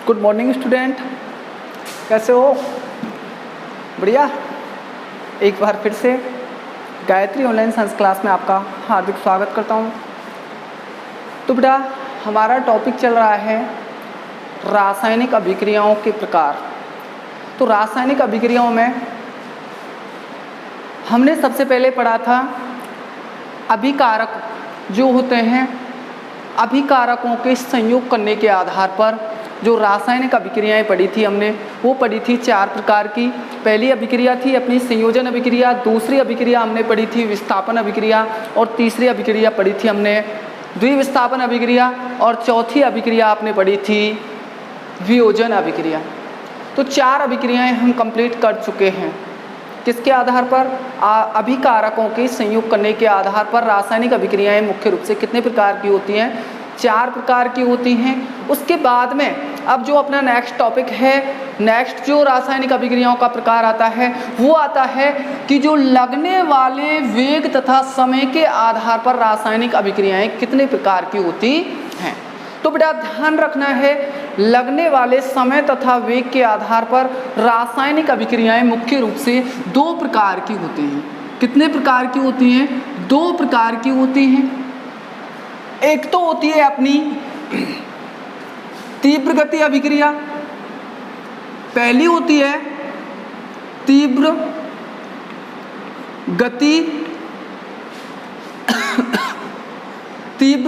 Good morning student, कैसे हो? बढ़िया। एक बार फिर से गायत्री ऑनलाइन साइंस क्लास में आपका हार्दिक स्वागत करता हूँ। तो बेटा, हमारा टॉपिक चल रहा है रासायनिक अभिक्रियाओं के प्रकार। तो रासायनिक अभिक्रियाओं में हमने सबसे पहले पढ़ा था अभिकारक जो होते हैं, अभिकारकों के संयोग करने के आधार पर जो रासायनिक अभिक्रियाएं पढ़ी थी हमने, वो पढ़ी थी 4 प्रकार की। पहली अभिक्रिया थी अपनी संयोजन अभिक्रिया, दूसरी अभिक्रिया हमने पढ़ी थी विस्थापन अभिक्रिया, और तीसरी अभिक्रिया पढ़ी थी हमने द्विविस्थापन अभिक्रिया, और चौथी अभिक्रिया आपने पढ़ी थी वियोजन अभिक्रिया। तो 4 अभिक्रियाएं हम कंप्लीट कर चुके हैं। किसके आधार पर? अभिकारकों के संयोग करने के आधार पर रासायनिक अभिक्रियाएं मुख्य रूप से कितने प्रकार की होती हैं? 4 प्रकार की होती हैं। उसके बाद में अब जो अपना नेक्स्ट टॉपिक है, नेक्स्ट जो रासायनिक अभिक्रियाओं का प्रकार आता है वो आता है कि जो लगने वाले वेग तथा समय के आधार पर रासायनिक अभिक्रियाएं कितने प्रकार की होती हैं। तो बेटा ध्यान रखना है, लगने वाले समय तथा वेग के आधार पर रासायनिक अभिक्रियाएं मुख्य रूप से 2 प्रकार की होती हैं। कितने प्रकार की होती हैं? 2 प्रकार की होती हैं। एक तो होती है अपनी तीव्र गति अभिक्रिया। पहली होती है तीव्र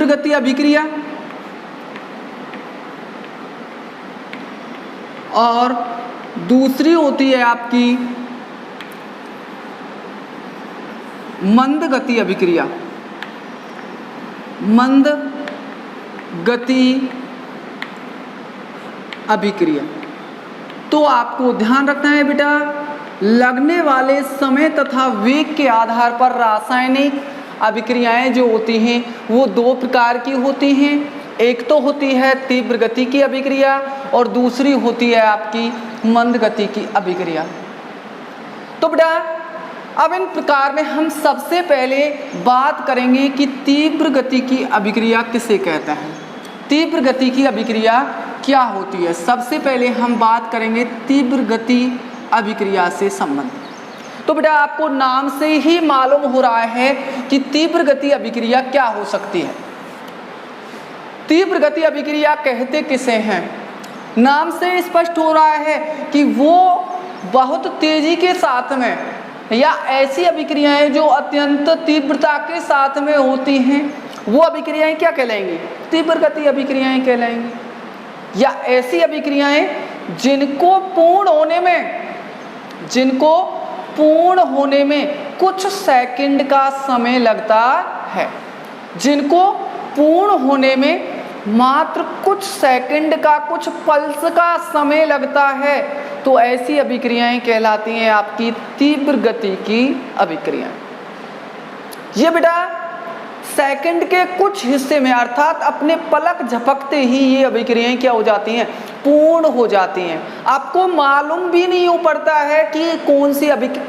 गति अभिक्रिया, और दूसरी होती है आपकी मंद गति अभिक्रिया। मंद गति अभिक्रिया। तो आपको ध्यान रखना है बेटा, लगने वाले समय तथा वेग के आधार पर रासायनिक अभिक्रियाएं जो होती हैं वो 2 प्रकार की होती हैं। एक तो होती है तीव्र गति की अभिक्रिया और दूसरी होती है आपकी मंद गति की अभिक्रिया। तो बेटा अब इन प्रकार में हम सबसे पहले बात करेंगे कि तीव्र गति की अभिक्रिया किसे कहते हैं। तीव्र गति की अभिक्रिया क्या होती है? सबसे पहले हम बात करेंगे तीव्र गति अभिक्रिया से संबंधित। तो बेटा आपको नाम से ही मालूम हो रहा है कि तीव्र गति अभिक्रिया क्या हो सकती है। तीव्र गति अभिक्रिया कहते किसे हैं? नाम से स्पष्ट हो रहा है कि वो बहुत तेजी के साथ में या ऐसी अभिक्रियाएं जो अत्यंत तीव्रता के साथ में होती हैं वो अभिक्रियाएं क्या कहलाएंगी? तीव्र गति अभिक्रियाएं कहलाएंगी। या ऐसी अभिक्रियाएं जिनको पूर्ण होने में कुछ सेकंड का समय लगता है, जिनको पूर्ण होने में मात्र कुछ सेकंड का, कुछ पल्स का समय लगता है, तो ऐसी अभिक्रियाएं कहलाती हैं आपकी तीव्र गति की अभिक्रियाएं। ये बेटा सेकंड के कुछ हिस्से में अर्थात अपने पलक झपकते ही ये अभिक्रियाएं क्या हो जाती हैं? पूर्ण हो जाती हैं। आपको मालूम भी नहीं हो पड़ता है कि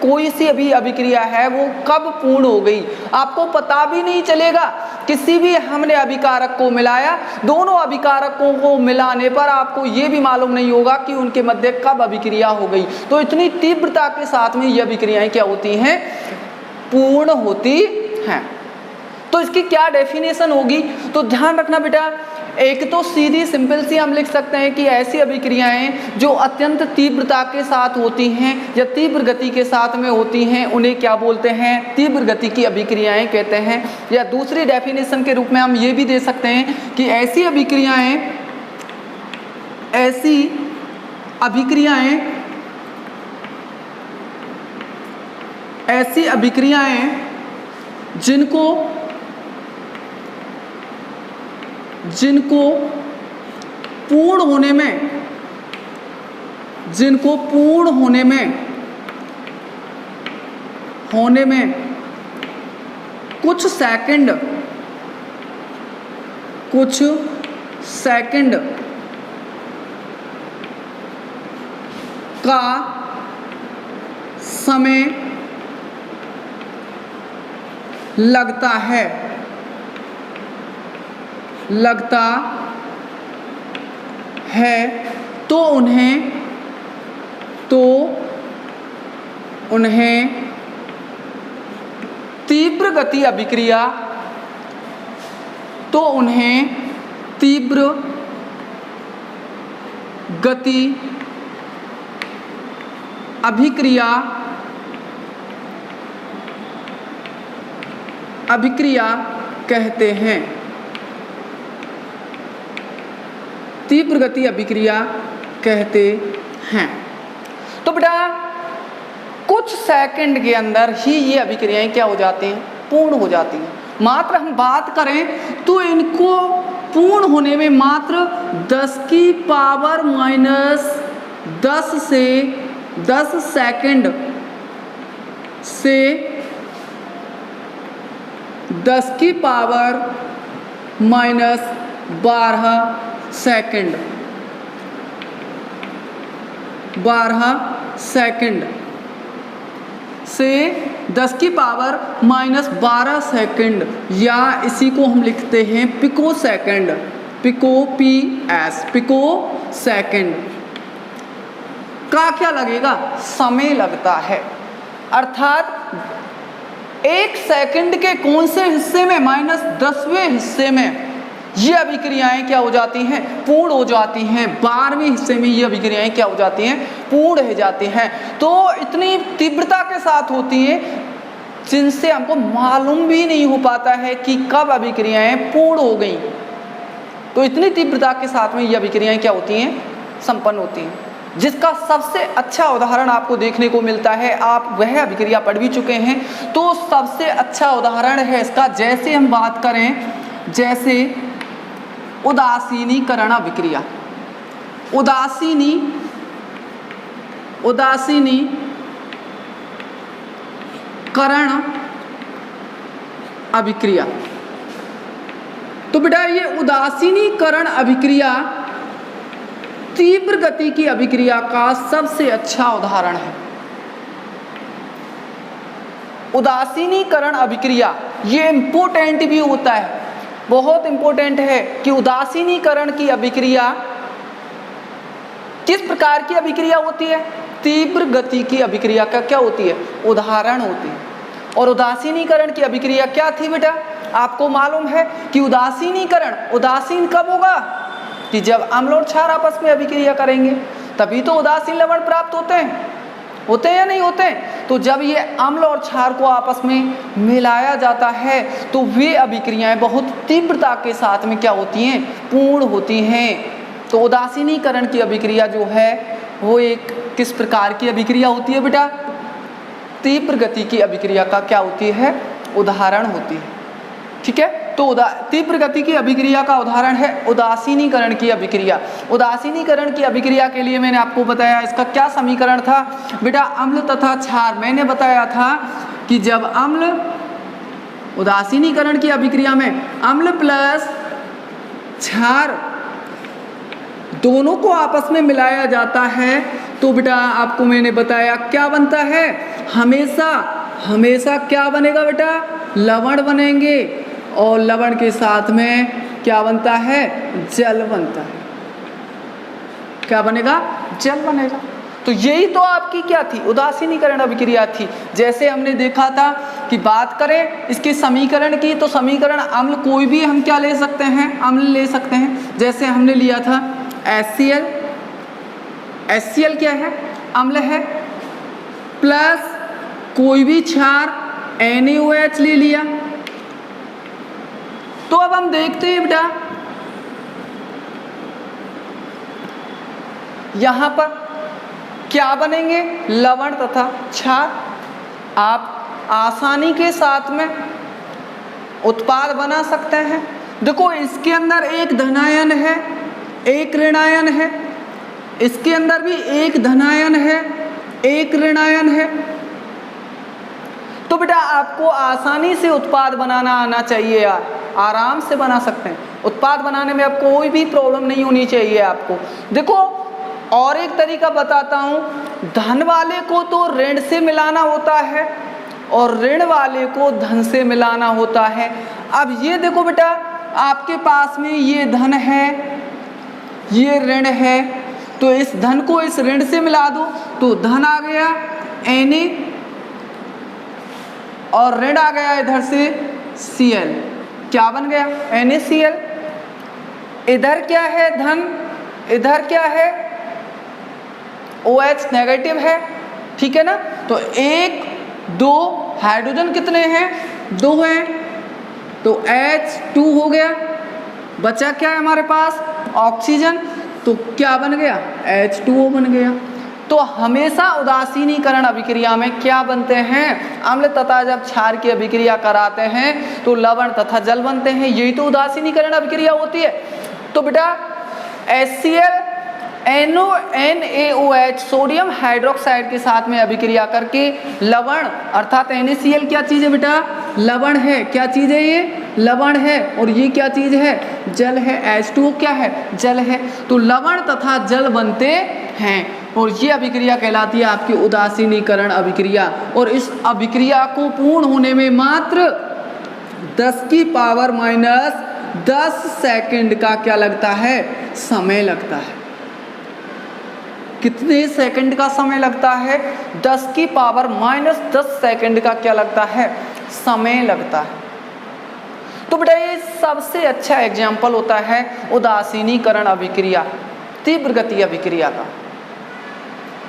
कोई सी अभिक्रिया है वो कब पूर्ण हो गई। आपको पता भी नहीं चलेगा। किसी भी हमने अभिकारक को मिलाया, दोनों अभिकारकों को मिलाने पर आपको ये भी मालूम नहीं होगा कि उनके मध्य कब अभिक्रिया हो गई। तो इतनी तीव्रता के साथ में ये अभिक्रियाएं क्या होती हैं? पूर्ण होती हैं। तो इसकी क्या डेफिनेशन होगी? तो ध्यान रखना बेटा, एक तो सीधी सिंपल सी हम लिख सकते हैं कि ऐसी अभिक्रियाएं जो अत्यंत तीव्रता के साथ होती हैं या तीव्र गति के साथ में होती हैं उन्हें क्या बोलते हैं? तीव्र गति की अभिक्रियाएं कहते हैं। या दूसरी डेफिनेशन के रूप में हम ये भी दे सकते हैं कि ऐसी अभिक्रियाएं जिनको पूर्ण होने में कुछ सेकंड का समय लगता है तो उन्हें तीव्र गति अभिक्रिया अभिक्रिया कहते हैं। तीव्र गति अभिक्रिया कहते हैं। तो बेटा कुछ सेकंड के अंदर ही ये अभिक्रियाएं क्या हो जाती हैं, पूर्ण हो जाती हैं। मात्र हम बात करें तो इनको पूर्ण होने में मात्र 10 की पावर माइनस 10 से 10 सेकंड से 10 की पावर माइनस 12 सेकंड से 10 की पावर माइनस 12 सेकंड, या इसी को हम लिखते हैं पिको सेकंड, पिको सेकंड का क्या लगेगा, समय लगता है। अर्थात 1 सेकंड के कौन से हिस्से में, माइनस 10वें हिस्से में ये अभिक्रियाएं क्या हो जाती हैं, पूर्ण हो जाती हैं। 12वें हिस्से में ये अभिक्रियाएं क्या हो जाती हैं, पूर्ण हो जाती हैं। तो इतनी तीव्रता के साथ होती हैं जिनसे हमको मालूम भी नहीं हो पाता है कि कब अभिक्रियाएं पूर्ण हो गई। तो इतनी तीव्रता के साथ में ये अभिक्रियाएं क्या होती हैं, संपन्न होती हैं। जिसका सबसे अच्छा उदाहरण आपको देखने को मिलता है, आप वह अभिक्रिया पढ़ भी चुके हैं, तो सबसे अच्छा उदाहरण है इसका, जैसे हम बात करें, जैसे उदासीनीकरण अभिक्रिया। उदासीनीकरण अभिक्रिया। तो बेटा ये उदासीनीकरण अभिक्रिया तीव्र गति की अभिक्रिया का सबसे अच्छा उदाहरण है। उदासीनीकरण अभिक्रिया ये इम्पोर्टेंट भी होता है, बहुत इंपॉर्टेंट है कि उदासीनीकरण की अभिक्रिया किस प्रकार की अभिक्रिया होती है, तीव्र गति की अभिक्रिया का क्या होती है, उदाहरण होती है। और उदासीनीकरण की अभिक्रिया क्या थी बेटा, आपको मालूम है कि उदासीन कब होगा, कि जब अम्ल और क्षार आपस में अभिक्रिया करेंगे तभी तो उदासीन लवण प्राप्त होते हैं या नहीं होते। तो जब ये अम्ल और क्षार को आपस में मिलाया जाता है तो वे अभिक्रियाएं बहुत तीव्रता के साथ में क्या होती हैं, पूर्ण होती हैं। तो उदासीनीकरण की अभिक्रिया जो है वो एक किस प्रकार की अभिक्रिया होती है बेटा, तीव्र गति की अभिक्रिया का क्या होती है, उदाहरण होती है। ठीक है, तो तीव्र गति की अभिक्रिया का उदाहरण है उदासीनीकरण की अभिक्रिया। उदासीनीकरण की अभिक्रिया के लिए मैंने आपको बताया इसका क्या समीकरण था बेटा, अम्ल तथा क्षार। मैंने बताया था कि जब अम्ल, उदासीनीकरण की अभिक्रिया में अम्ल प्लस क्षार दोनों को आपस में मिलाया जाता है तो बेटा आपको मैंने बताया क्या बनता है, हमेशा क्या बनेगा बेटा, लवण बनेंगे, और लवण के साथ में क्या बनता है, जल बनता है। क्या बनेगा, जल बनेगा। तो यही तो आपकी क्या थी, उदासीनीकरण अभिक्रिया थी। जैसे हमने देखा था कि बात करें इसके समीकरण की, तो समीकरण अम्ल कोई भी हम क्या ले सकते हैं, अम्ल ले सकते हैं। जैसे हमने लिया था HCl क्या है, अम्ल है, प्लस कोई भी क्षार NaOH ले लिया। तो अब हम देखते हैं बेटा यहां पर क्या बनेंगे, लवण तथा क्षार। आप आसानी के साथ में उत्पाद बना सकते हैं। देखो इसके अंदर एक धनायन है, एक ऋणायन है, इसके अंदर भी एक धनायन है, एक ऋणायन है। तो बेटा आपको आसानी से उत्पाद बनाना आना चाहिए यार, आराम से बना सकते हैं। उत्पाद बनाने में आपको कोई भी प्रॉब्लम नहीं होनी चाहिए आपको। देखो और एक तरीका बताता हूँ, धन वाले को तो ऋण से मिलाना होता है और ऋण वाले को धन से मिलाना होता है। अब ये देखो बेटा आपके पास में ये धन है, ये ऋण है, तो इस धन को इस ऋण से मिला दो तो धन आ गया Na और ऋण आ गया इधर से Cl। क्या बन गया NaCl। इधर क्या है धन, इधर क्या है OH नेगेटिव है, ठीक है ना। तो 1 2 हाइड्रोजन कितने हैं 2 हैं, तो H2 हो गया। बचा क्या है हमारे पास ऑक्सीजन, तो क्या बन गया H2O बन गया। तो हमेशा उदासीनीकरण अभिक्रिया में क्या बनते हैं अम्ल तथा जब क्षार की अभिक्रिया कराते हैं तो लवण तथा जल बनते हैं, यही तो उदासीनीकरण अभिक्रिया होती है। तो बेटा HCl NaOH सोडियम हाइड्रोक्साइड के साथ में अभिक्रिया करके लवण अर्थात NaCl क्या चीज़ है बेटा लवण है, क्या चीज़ है ये लवण है, और ये क्या चीज़ है जल है, H2O क्या है जल है। तो लवण तथा जल बनते हैं और ये अभिक्रिया कहलाती है आपकी उदासीनीकरण अभिक्रिया। और इस अभिक्रिया को पूर्ण होने में मात्र 10⁻⁻10 सेकंड का क्या लगता है समय लगता है। कितने सेकंड का समय लगता है 10⁻⁻10 सेकंड का क्या लगता है समय लगता है। तो बेटा ये सबसे अच्छा एग्जाम्पल होता है उदासीनीकरण अभिक्रिया तीव्र गति अभिक्रिया का,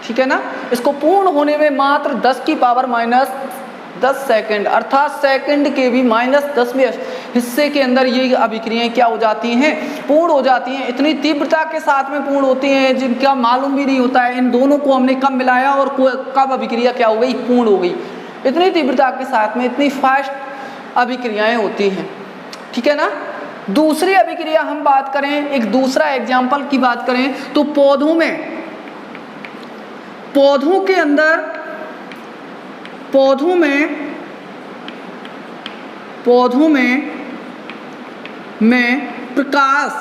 ठीक है ना। इसको पूर्ण होने में मात्र 10⁻⁻10 सेकंड अर्थात सेकंड के भी -10वें हिस्से के अंदर ये अभिक्रियाएं क्या हो जाती हैं पूर्ण हो जाती हैं। इतनी तीव्रता के साथ में पूर्ण होती हैं जिनका मालूम भी नहीं होता है इन दोनों को हमने कब मिलाया और कब अभिक्रिया क्या हो गई पूर्ण हो गई। इतनी तीव्रता के साथ में इतनी फास्ट अभिक्रियाएं होती हैं, ठीक है ना। दूसरी अभिक्रिया हम बात करें, एक दूसरा एग्जाम्पल की बात करें तो पौधों के अंदर प्रकाश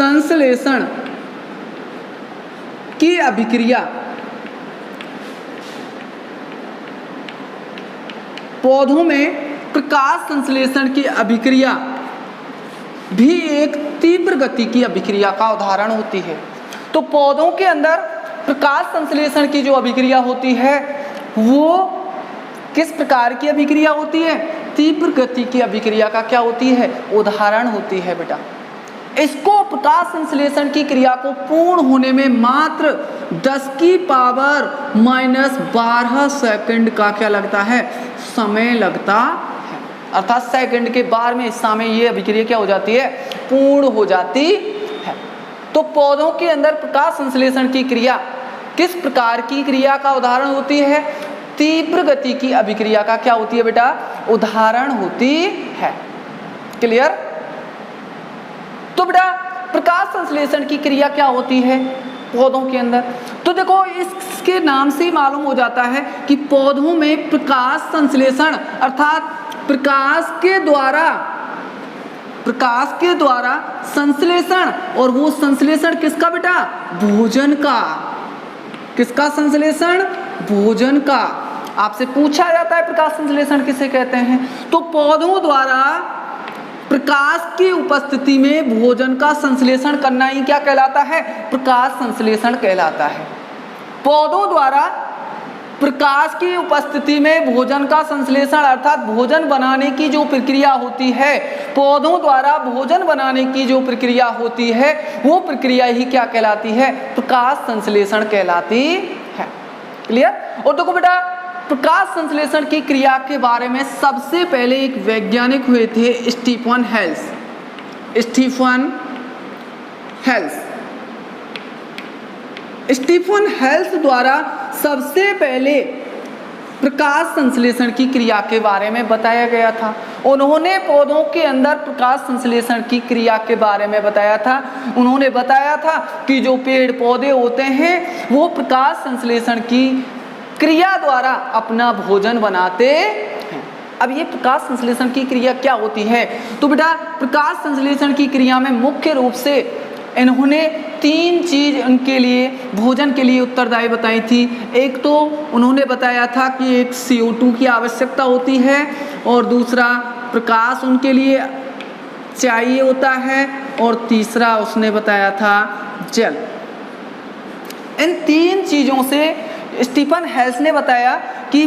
संश्लेषण की अभिक्रिया पौधों में प्रकाश संश्लेषण की अभिक्रिया भी एक तीव्र गति की अभिक्रिया का उदाहरण होती है। तो पौधों के अंदर प्रकाश संश्लेषण की जो अभिक्रिया होती है वो किस प्रकार की अभिक्रिया होती है तीव्र गति की अभिक्रिया का क्या होती है उदाहरण होती है बेटा। इसको प्रकाश संश्लेषण की क्रिया को पूर्ण होने में मात्र 10⁻⁻12 सेकंड का क्या लगता है समय लगता है, अर्थात सेकंड के बार में इस समय ये अभिक्रिया क्या हो जाती है पूर्ण हो जाती है। तो पौधों के अंदर प्रकाश संश्लेषण की क्रिया किस प्रकार की क्रिया का उदाहरण होती है तीव्र गति की अभिक्रिया का क्या होती है बेटा उदाहरण होती है। क्लियर। तो बेटा प्रकाश संश्लेषण की क्रिया क्या होती है पौधों के अंदर, तो देखो इसके नाम से ही मालूम हो जाता है कि पौधों में प्रकाश संश्लेषण अर्थात प्रकाश के द्वारा संश्लेषण, और वो संश्लेषण किसका बेटा भोजन का, किसका संश्लेषण भोजन का। आपसे पूछा जाता है प्रकाश संश्लेषण किसे कहते हैं, तो पौधों द्वारा प्रकाश की उपस्थिति में भोजन का संश्लेषण करना ही क्या कहलाता है प्रकाश संश्लेषण कहलाता है। पौधों द्वारा प्रकाश की उपस्थिति में भोजन का संश्लेषण अर्थात भोजन बनाने की जो प्रक्रिया होती है, पौधों द्वारा भोजन बनाने की जो प्रक्रिया होती है वो प्रक्रिया ही क्या कहलाती है प्रकाश संश्लेषण कहलाती है। क्लियर। और देखो बेटा प्रकाश संश्लेषण की क्रिया के बारे में सबसे पहले एक वैज्ञानिक हुए थे स्टीफन हेल्स द्वारा सबसे पहले प्रकाश संश्लेषण की क्रिया के बारे में बताया गया था। उन्होंने पौधों के अंदर प्रकाश संश्लेषण की क्रिया के बारे में बताया था। उन्होंने बताया था कि जो पेड़ पौधे होते हैं वो प्रकाश संश्लेषण की क्रिया द्वारा अपना भोजन बनाते हैं। अब ये प्रकाश संश्लेषण की क्रिया क्या होती है, तो बेटा प्रकाश संश्लेषण की क्रिया में मुख्य रूप से इन्होंने 3 चीज उनके लिए भोजन के लिए उत्तरदायी बताई थी। एक तो उन्होंने बताया था कि एक CO2 की आवश्यकता होती है, और दूसरा प्रकाश उनके लिए चाहिए होता है, और तीसरा उसने बताया था जल। इन 3 चीज़ों से स्टीफन हेल्स ने बताया कि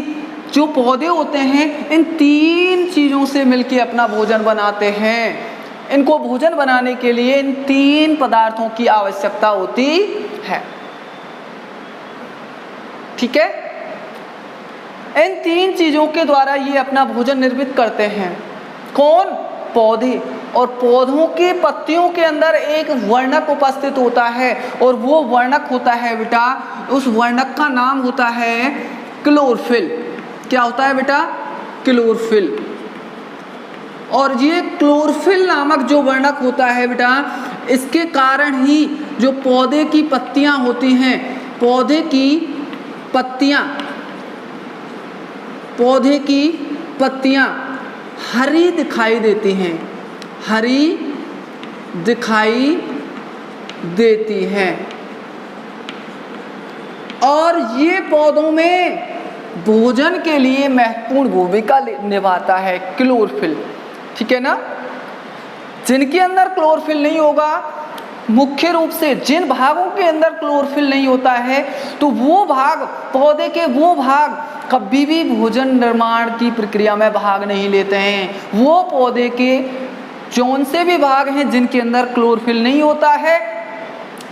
जो पौधे होते हैं इन 3 चीज़ों से मिलकर अपना भोजन बनाते हैं। इनको भोजन बनाने के लिए इन 3 पदार्थों की आवश्यकता होती है। ठीक है, इन 3 चीज़ों के द्वारा ये अपना भोजन निर्मित करते हैं। कौन? पौधे। और पौधों की पत्तियों के अंदर एक वर्णक उपस्थित होता है, और वो वर्णक होता है बेटा, उस वर्णक का नाम होता है क्लोरोफिल। क्या होता है बेटा? क्लोरोफिल। और ये क्लोरोफिल नामक जो वर्णक होता है बेटा, इसके कारण ही जो पौधे की पत्तियां होती हैं, पौधे की पत्तियां हरी दिखाई देती हैं, हरी दिखाई देती हैं। और ये पौधों में भोजन के लिए महत्वपूर्ण भूमिका निभाता है क्लोरोफिल। ठीक है ना? जिनके अंदर क्लोरोफिल नहीं होगा, मुख्य रूप से जिन भागों के अंदर क्लोरोफिल नहीं होता है, तो वो भाग, पौधे के वो भाग कभी भी भोजन निर्माण की प्रक्रिया में भाग नहीं लेते हैं। वो पौधे के जौन से भी भाग हैं जिनके अंदर क्लोरोफिल नहीं होता है,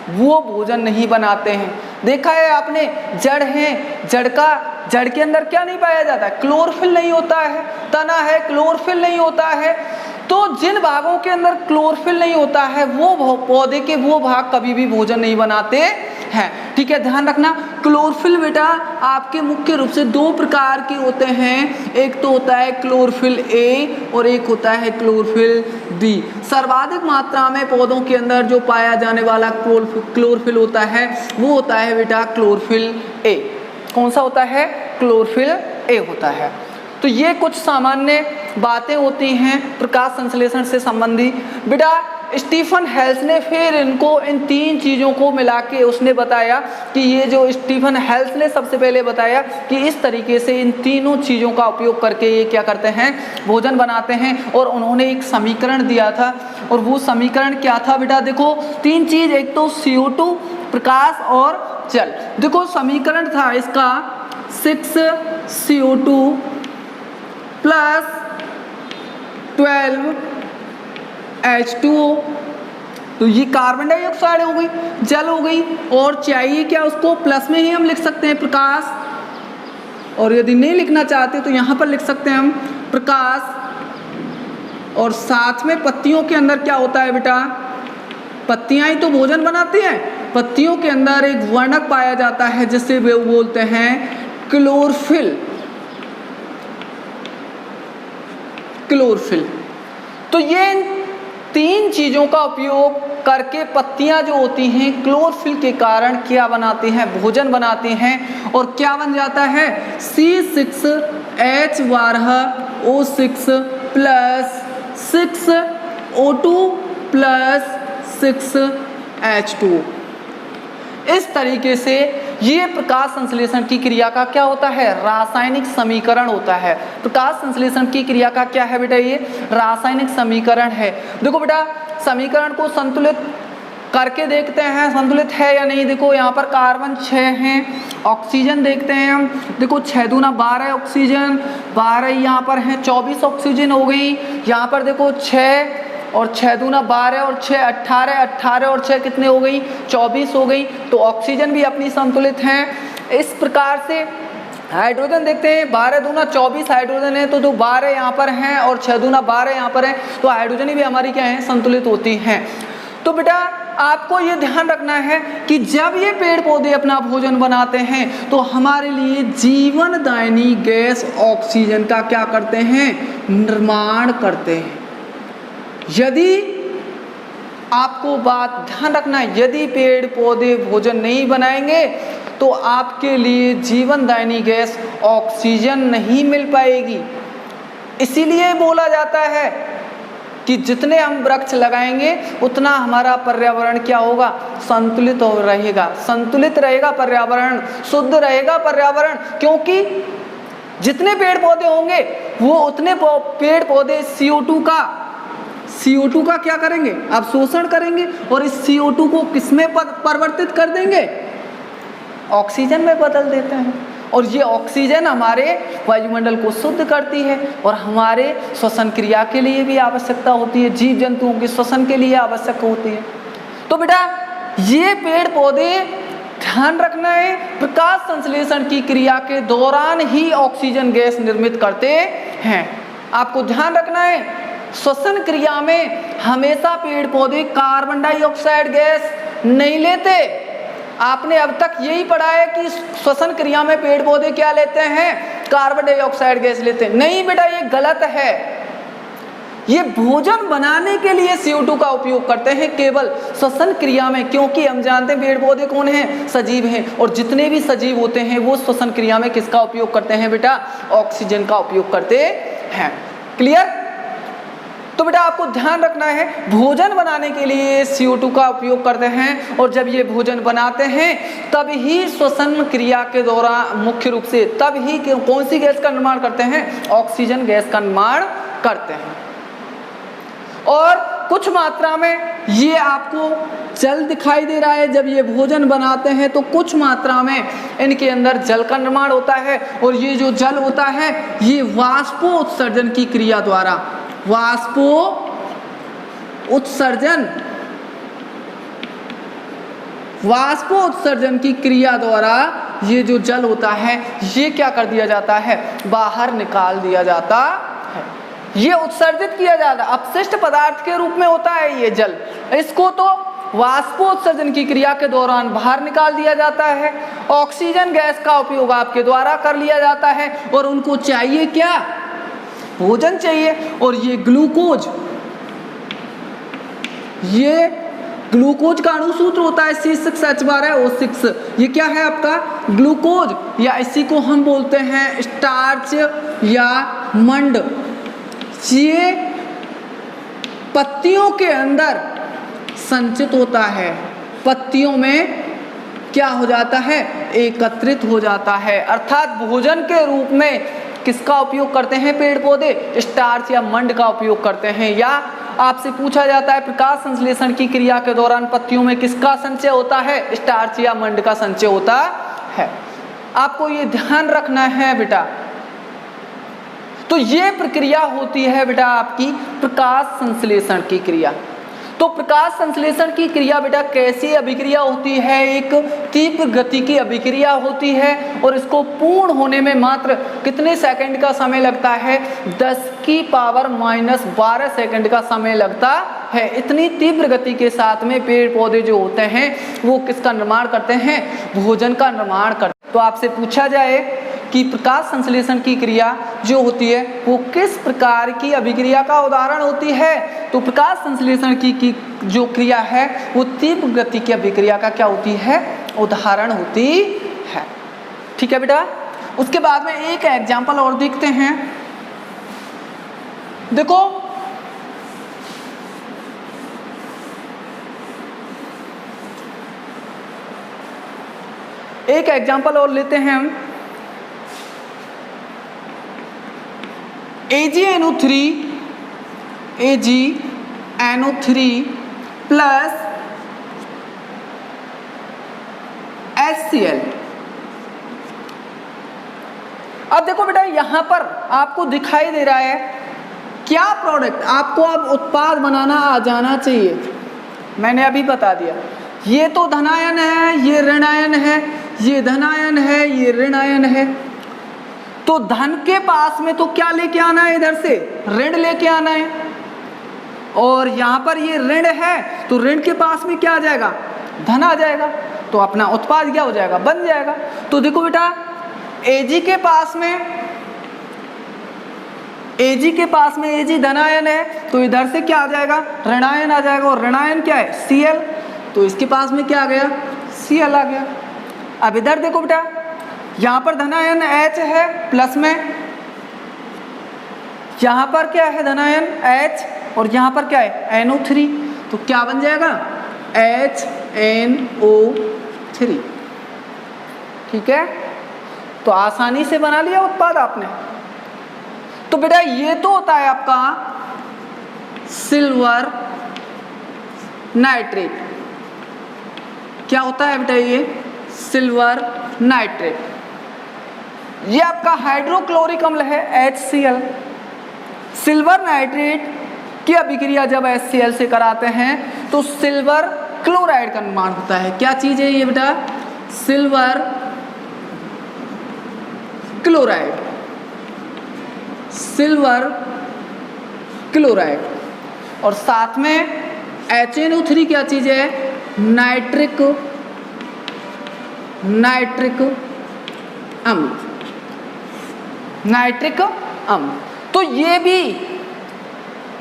वो भोजन नहीं बनाते हैं। देखा है आपने, जड़ है, जड़ के अंदर क्या नहीं पाया जाता है? क्लोरोफिल नहीं होता है। तना है, क्लोरोफिल नहीं होता है। तो जिन भागों के अंदर क्लोरोफिल नहीं होता है, वो पौधे के वो भाग कभी भी भोजन नहीं बनाते हैं। ठीक है, ध्यान रखना। क्लोरोफिल बेटा आपके मुख्य रूप से 2 प्रकार के होते हैं। एक तो होता है क्लोरोफिल ए और एक होता है क्लोरोफिल बी। सर्वाधिक मात्रा में पौधों के अंदर जो पाया जाने वाला क्लोरोफिल होता है वो होता है बेटा क्लोरोफिल ए। कौन सा होता है? क्लोरोफिल ए होता है। तो ये कुछ सामान्य बातें होती हैं प्रकाश संश्लेषण से संबंधी। बेटा स्टीफन हेल्स ने फिर इनको इन 3 चीज़ों को मिला के उसने बताया कि ये जो स्टीफन हेल्स ने सबसे पहले बताया कि इस तरीके से इन तीनों चीज़ों का उपयोग करके ये क्या करते हैं? भोजन बनाते हैं। और उन्होंने एक समीकरण दिया था, और वो समीकरण क्या था बेटा? देखो 3 चीज़, एक तो CO2, प्रकाश और जल। देखो समीकरण था इसका 6CO2 प्लस 12H2O। तो ये कार्बन डाइऑक्साइड हो गई, जल हो गई। और चाहिए क्या उसको? प्लस में ही हम लिख सकते हैं प्रकाश, और यदि नहीं लिखना चाहते तो यहाँ पर लिख सकते हैं हम प्रकाश। और साथ में पत्तियों के अंदर क्या होता है बेटा? पत्तियां ही तो भोजन बनाती हैं। पत्तियों के अंदर एक वर्णक पाया जाता है जिसे वे बोलते हैं क्लोरोफिल। तो ये 3 चीज़ों का उपयोग करके पत्तियां जो होती हैं क्लोरोफिल के कारण क्या बनाती हैं? भोजन बनाती हैं। और क्या बन जाता है? C6H12O6 plus 6O2 plus 6H2। इस तरीके से ये प्रकाश संश्लेषण की क्रिया का क्या होता है? रासायनिक समीकरण होता है। प्रकाश संश्लेषण की क्रिया का क्या है बेटा? ये रासायनिक समीकरण है। देखो बेटा समीकरण को संतुलित करके देखते हैं संतुलित है या नहीं। देखो यहाँ पर कार्बन 6 हैं, ऑक्सीजन देखते हैं हम। देखो 6 दूना 12 ऑक्सीजन, 12 यहाँ पर हैं, 24 ऑक्सीजन हो गई। यहाँ पर देखो 6 और 6 दूना 12 और 6 18, 18 और 6 कितने हो गई? 24 हो गई। तो ऑक्सीजन भी अपनी संतुलित हैं। इस प्रकार से हाइड्रोजन देखते हैं, 12 दूना 24 हाइड्रोजन है, तो जो 12 यहाँ पर हैं और 6 दूना 12 यहाँ पर हैं, तो हाइड्रोजन भी हमारी क्या है? संतुलित होती हैं। तो बेटा आपको ये ध्यान रखना है कि जब ये पेड़ पौधे अपना भोजन बनाते हैं तो हमारे लिए जीवनदायिनी गैस ऑक्सीजन का क्या करते हैं? निर्माण करते हैं। यदि आपको बात ध्यान रखना है, यदि पेड़ पौधे भोजन नहीं बनाएंगे तो आपके लिए जीवनदायिनी गैस ऑक्सीजन नहीं मिल पाएगी। इसीलिए बोला जाता है कि जितने हम वृक्ष लगाएंगे उतना हमारा पर्यावरण क्या होगा? संतुलित हो रहेगा, संतुलित रहेगा पर्यावरण, शुद्ध रहेगा पर्यावरण। क्योंकि जितने पेड़ पौधे होंगे वो उतने पेड़ पौधे CO2 का क्या करेंगे, अवशोषण करेंगे और इस CO2 को किसमें परिवर्तित कर देंगे, ऑक्सीजन में बदल देते हैं। और ये ऑक्सीजन हमारे वायुमंडल को शुद्ध करती है और हमारे श्वसन क्रिया के लिए भी आवश्यकता होती है, जीव जंतुओं के श्वसन के लिए आवश्यक होती है। तो बेटा ये पेड़ पौधे ध्यान रखना है, प्रकाश संश्लेषण की क्रिया के दौरान ही ऑक्सीजन गैस निर्मित करते हैं। आपको ध्यान रखना है, श्वसन क्रिया में हमेशा पेड़ पौधे कार्बन डाइऑक्साइड गैस नहीं लेते। आपने अब तक यही पढ़ा है कि श्वसन क्रिया में पेड़ पौधे क्या लेते हैं, कार्बन डाइऑक्साइड गैस लेते हैं। नहीं बेटा, ये गलत है। ये भोजन बनाने के लिए CO2 का उपयोग करते हैं केवल श्वसन क्रिया में, क्योंकि हम जानते हैं पेड़ पौधे कौन हैं, सजीव हैं, और जितने भी सजीव होते हैं वो श्वसन क्रिया में किसका उपयोग करते हैं बेटा, ऑक्सीजन का उपयोग करते हैं। क्लियर? तो बेटा आपको ध्यान रखना है, भोजन बनाने के लिए CO2 का उपयोग करते हैं और जब ये भोजन बनाते हैं तब ही श्वसन क्रिया के दौरान मुख्य रूप से तब ही कौन सी गैस का निर्माण करते हैं, ऑक्सीजन गैस का निर्माण करते हैं। और कुछ मात्रा में ये आपको जल दिखाई दे रहा है, जब ये भोजन बनाते हैं तो कुछ मात्रा में इनके अंदर जल का निर्माण होता है और ये जो जल होता है ये वाष्पोत्सर्जन की क्रिया द्वारा, वाष्पोत्सर्जन की क्रिया द्वारा ये जो जल होता है ये क्या कर दिया जाता है, बाहर निकाल दिया जाता है, ये उत्सर्जित किया जाता है, अपशिष्ट पदार्थ के रूप में होता है ये जल। इसको तो वाष्पोत्सर्जन की क्रिया के दौरान बाहर निकाल दिया जाता है, ऑक्सीजन गैस का उपयोग आपके द्वारा कर लिया जाता है और उनको चाहिए क्या, भोजन चाहिए। और ये ग्लूकोज का अणुसूत्र होता है C6H12O6। ये क्या है आपका ग्लूकोज, या इसी को हम बोलते हैं स्टार्च या मंड। ये पत्तियों के अंदर संचित होता है, पत्तियों में क्या हो जाता है, एकत्रित हो जाता है। अर्थात भोजन के रूप में किसका उपयोग करते हैं पेड़ पौधे, स्टार्च या मंड का उपयोग करते हैं। या आपसे पूछा जाता है प्रकाश संश्लेषण की क्रिया के दौरान पत्तियों में किसका संचय होता है, स्टार्च या मंड का संचय होता है। आपको ये ध्यान रखना है बेटा। तो ये प्रक्रिया होती है बेटा आपकी प्रकाश संश्लेषण की क्रिया। तो प्रकाश संश्लेषण की क्रिया बेटा कैसी अभिक्रिया होती है, एक तीव्र गति की अभिक्रिया होती है और इसको पूर्ण होने में मात्र कितने सेकंड का समय लगता है, 10⁻⁻12 सेकंड का समय लगता है। इतनी तीव्र गति के साथ में पेड़ पौधे जो होते हैं वो किसका निर्माण करते हैं, भोजन का निर्माण करते हैं। तो आपसे पूछा जाए कि प्रकाश संश्लेषण की क्रिया जो होती है वो किस प्रकार की अभिक्रिया का उदाहरण होती है, तो प्रकाश संश्लेषण की जो क्रिया है वो तीव्र गति की अभिक्रिया का क्या होती है, उदाहरण होती है। ठीक है बेटा। उसके बाद में एक एग्जाम्पल और देखते हैं। देखो एक एग्जाम्पल और लेते हैं हम। AgNO3 plus HCl। अब देखो बेटा यहां पर आपको दिखाई दे रहा है क्या प्रोडक्ट, आपको अब उत्पाद बनाना आ जाना चाहिए। मैंने अभी बता दिया, ये तो धनायन है, ये ऋणायन है, ये धनायन है, ये ऋणायन है। तो धन के पास में तो क्या लेके आना है, इधर से ऋण लेके आना है, और यहां पर ये ऋण है तो ऋण के पास में क्या आ जाएगा, धन आ जाएगा। तो अपना उत्पाद क्या हो जाएगा, बन जाएगा। तो देखो बेटा Ag के पास में Ag धनायन है तो इधर से क्या आ जाएगा, ऋणायन आ जाएगा, और ऋणायन क्या है, Cl। तो इसके पास में क्या आ गया, Cl आ गया। अब इधर देखो बेटा यहाँ पर धनायन H है प्लस में, यहाँ पर क्या है धनायन H, और यहाँ पर क्या है NO3। तो क्या बन जाएगा, HNO3। ठीक है। तो आसानी से बना लिया उत्पाद आपने। तो बेटा ये तो होता है आपका सिल्वर नाइट्रेट। क्या होता है बेटा ये? Silver nitrate. ये आपका हाइड्रोक्लोरिक अम्ल है HCl। सिल्वर नाइट्रेट की अभिक्रिया जब HCl से कराते हैं तो सिल्वर क्लोराइड का निर्माण होता है। क्या चीज है ये बेटा? Silver chloride, silver chloride. और साथ में HNO3 क्या चीज है? नाइट्रिक अम्ल, नाइट्रिक अम्ल। तो ये भी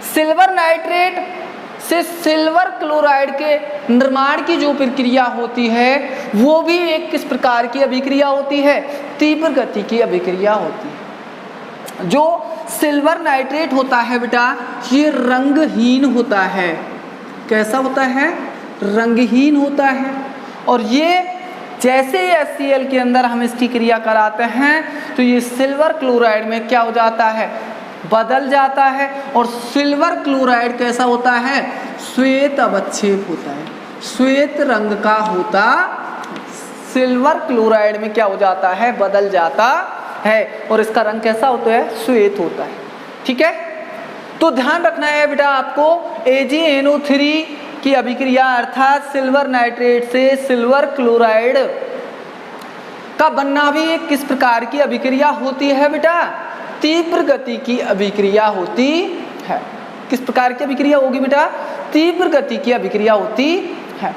सिल्वर नाइट्रेट से सिल्वर क्लोराइड के निर्माण की जो प्रक्रिया होती है वो भी एक किस प्रकार की अभिक्रिया होती है? तीव्र गति की अभिक्रिया होती है। जो सिल्वर नाइट्रेट होता है बेटा ये रंगहीन होता है। कैसा होता है? रंगहीन होता है। और ये जैसे ही HCl के अंदर हम इसकी क्रिया कराते हैं तो ये सिल्वर क्लोराइड में क्या हो जाता है? बदल जाता है। और सिल्वर क्लोराइड कैसा होता है? श्वेत अवक्षेप होता है, श्वेत रंग का होता। सिल्वर क्लोराइड में क्या हो जाता है? बदल जाता है। और इसका रंग कैसा होता है? श्वेत होता है। ठीक है, तो ध्यान रखना है बेटा आपको AgNO3 की अभिक्रिया अर्थात सिल्वर नाइट्रेट से सिल्वर क्लोराइड का बनना भी एक किस प्रकार की अभिक्रिया होती है बेटा? तीव्र गति की अभिक्रिया होती है। किस प्रकार की अभिक्रिया होगी बेटा? तीव्र गति की अभिक्रिया होती है।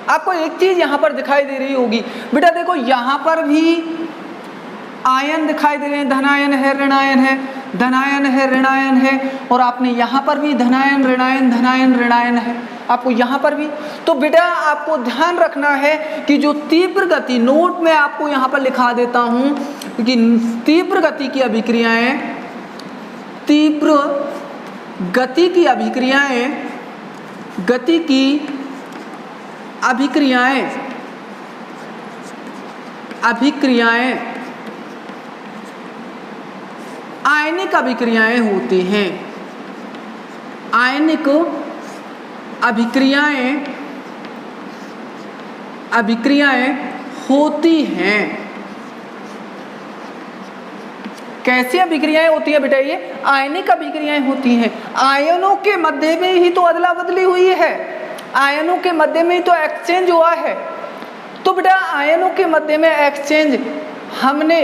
आपको एक चीज यहां पर दिखाई दे रही होगी बेटा, देखो यहां पर भी आयन दिखाई दे रहे हैं, धनायन है, ऋणायन है, धनायन है, ऋणायन है। और आपने यहाँ पर भी धनायन ऋणायन धनायन ऋणायन है, आपको यहाँ पर भी। तो बेटा आपको ध्यान रखना है कि जो तीव्र गति, नोट में आपको यहाँ पर लिखा देता हूँ कि तीव्र गति की अभिक्रियाएं, तीव्र गति की अभिक्रियाएं, गति की अभिक्रियाएं, अभिक्रियाएं आयनिक अभिक्रियाएं होती हैं। आयनिक अभिक्रियाएं होती हैं। कैसी अभिक्रियाएं होती है बेटा? ये आयनिक अभिक्रियाएं होती हैं। आयनों के मध्य में ही तो अदला बदली हुई है, आयनों के मध्य में ही तो एक्सचेंज हुआ है। तो बेटा आयनों के मध्य में एक्सचेंज हमने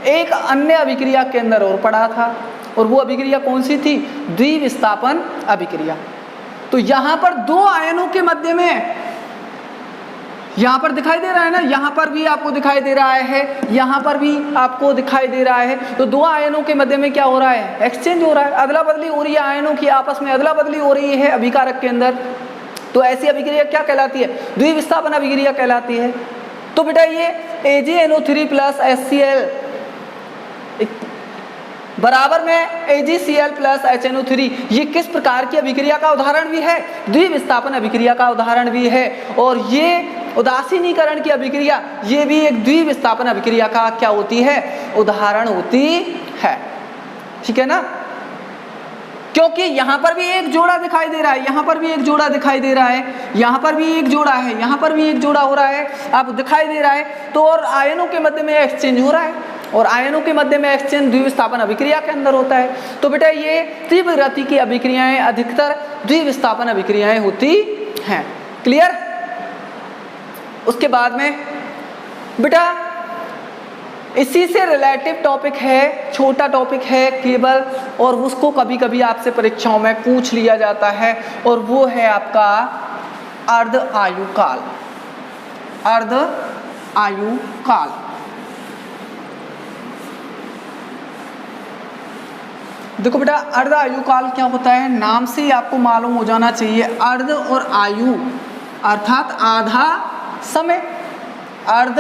एक अन्य अभिक्रिया के अंदर और पढ़ा था, और वो अभिक्रिया कौन सी थी? द्विविस्थापन अभिक्रिया। तो यहाँ पर दो आयनों के मध्य में, यहाँ पर दिखाई दे रहा है ना, यहाँ पर भी आपको दिखाई दे रहा है, यहाँ पर भी आपको दिखाई दे रहा है। तो दो आयनों के मध्य में क्या हो रहा है? एक्सचेंज हो रहा है, अदला बदली हो रही है, आयनों की आपस में अदला बदली हो रही है अभिकारक के अंदर। तो ऐसी अभिक्रिया क्या कहलाती है? द्विविस्थापन अभिक्रिया कहलाती है। तो बेटा ये AgNO3 प्लस HCl बराबर में AgCl प्लस HNO3, ये किस प्रकार की अभिक्रिया का उदाहरण भी है? द्विविस्थापन अभिक्रिया का उदाहरण भी है। और ये उदासीनीकरण की अभिक्रिया, ये भी एक द्विविस्थापन अभिक्रिया का क्या होती है? उदाहरण होती है। ठीक है ना? क्योंकि यहाँ पर भी एक जोड़ा दिखाई दे रहा है, यहाँ पर भी एक जोड़ा दिखाई दे रहा है, यहाँ पर भी एक जोड़ा है, यहाँ पर भी एक जोड़ा हो रहा है, अब दिखाई दे रहा है। तो और आयनों के मध्य में एक्सचेंज हो रहा है, और आयनों के मध्य में एक्सचेंज द्विविस्थापन अभिक्रिया के अंदर होता है। तो बेटा ये तीव्र गति की अभिक्रियाएं अधिकतर द्विविस्थापन अभिक्रियाएं होती हैं। क्लियर? उसके बाद में बेटा इसी से रिलेटिव टॉपिक है, छोटा टॉपिक है केवल, और उसको कभी कभी आपसे परीक्षाओं में पूछ लिया जाता है, और वो है आपका अर्ध आयुकाल। अर्ध आयुकाल। देखो बेटा अर्ध आयुकाल क्या होता है? नाम से ही आपको मालूम हो जाना चाहिए। अर्ध और आयु अर्थात आधा समय, अर्ध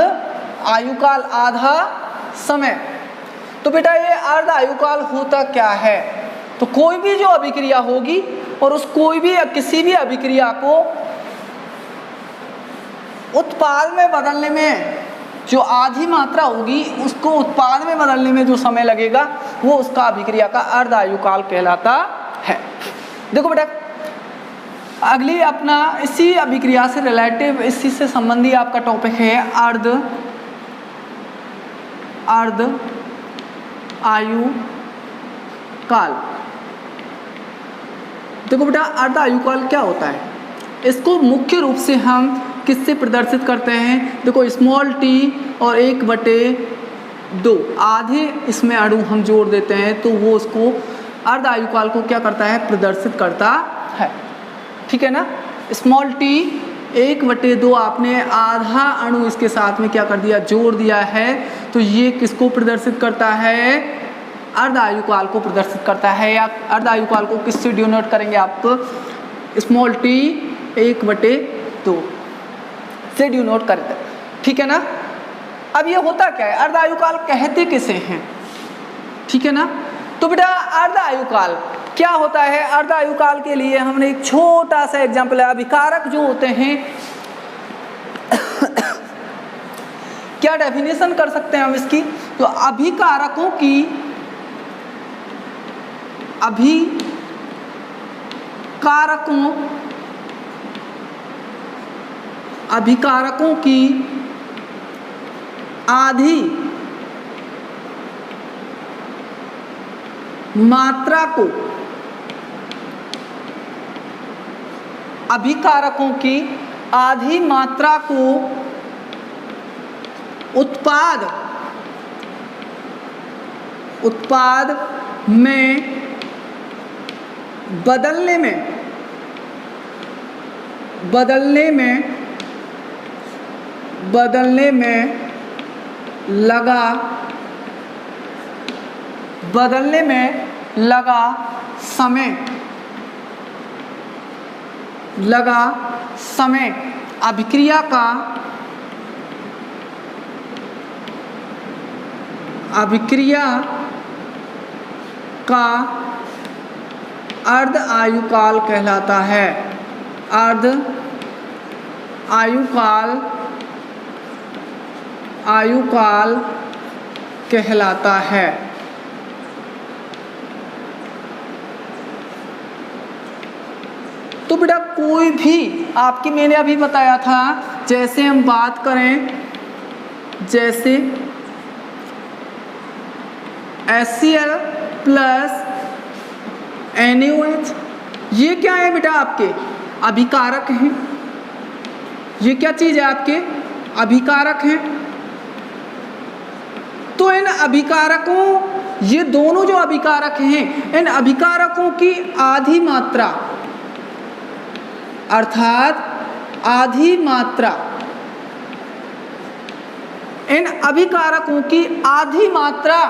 आयुकाल आधा समय। तो बेटा ये अर्ध आयुकाल होता क्या है? तो कोई भी जो अभिक्रिया होगी और उस कोई भी किसी भी अभिक्रिया को उत्पाद में बदलने में जो आधी मात्रा होगी उसको उत्पाद में बदलने में जो समय लगेगा वो उसका अभिक्रिया का अर्ध आयुकाल कहलाता है। देखो बेटा, अगली अपना इसी अभिक्रिया से रिलेटिव, इसी से संबंधी आपका टॉपिक है अर्ध आयुकाल। देखो बेटा, अर्ध आयुकाल क्या होता है? इसको मुख्य रूप से हम किससे प्रदर्शित करते हैं? देखो, स्मॉल टी और 1/2 आधे इसमें अणु हम जोड़ देते हैं तो वो उसको अर्ध आयुकाल को क्या करता है? प्रदर्शित करता है। ठीक है ना? स्मॉल टी 1/2 आपने आधा अणु इसके साथ में क्या कर दिया? जोड़ दिया है, तो ये किसको प्रदर्शित करता है? अर्ध आयुकाल को प्रदर्शित करता है। या अर्ध आयुकाल को किससे डिनोट करेंगे आप? स्मॉल टी 1/2 से डिनोट करते हैं। ठीक है ना? अब ये होता क्या है? अर्ध आयुकाल कहते किसे हैं? ठीक है ना? तो बेटा, अर्ध आयुकाल क्या होता है? अर्ध आयुकाल के लिए हमने एक छोटा सा एग्जाम्पल है। अभिकारक जो होते हैं क्या डेफिनेशन कर सकते हैं हम इसकी? तो अभिकारकों की आधी मात्रा को, अभिकारकों की आधी मात्रा को उत्पाद में बदलने में लगा समय अभिक्रिया का अर्ध आयुकाल कहलाता है। अर्ध आयुकाल कहलाता है। तो बेटा, कोई भी आपकी, मैंने अभी बताया था, जैसे हम बात करें, जैसे HCl प्लस NaOH, ये क्या है बेटा? आपके अभिकारक हैं। ये क्या चीज है? आपके अभिकारक हैं। तो इन अभिकारकों, ये दोनों जो अभिकारक हैं, इन अभिकारकों की आधी मात्रा, अर्थात आधी मात्रा, इन अभिकारकों की आधी मात्रा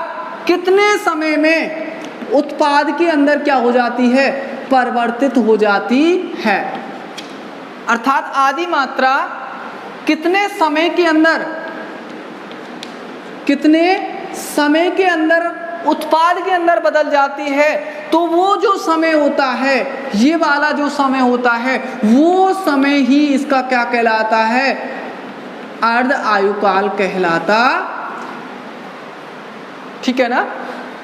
कितने समय में उत्पाद के अंदर क्या हो जाती है? परिवर्तित हो जाती है। अर्थात आधी मात्रा कितने समय के अंदर उत्पाद के अंदर बदल जाती है? तो वो जो समय होता है, ये वाला जो समय होता है, वो समय ही इसका क्या कहलाता है? अर्ध आयुकाल कहलाता। ठीक है ना?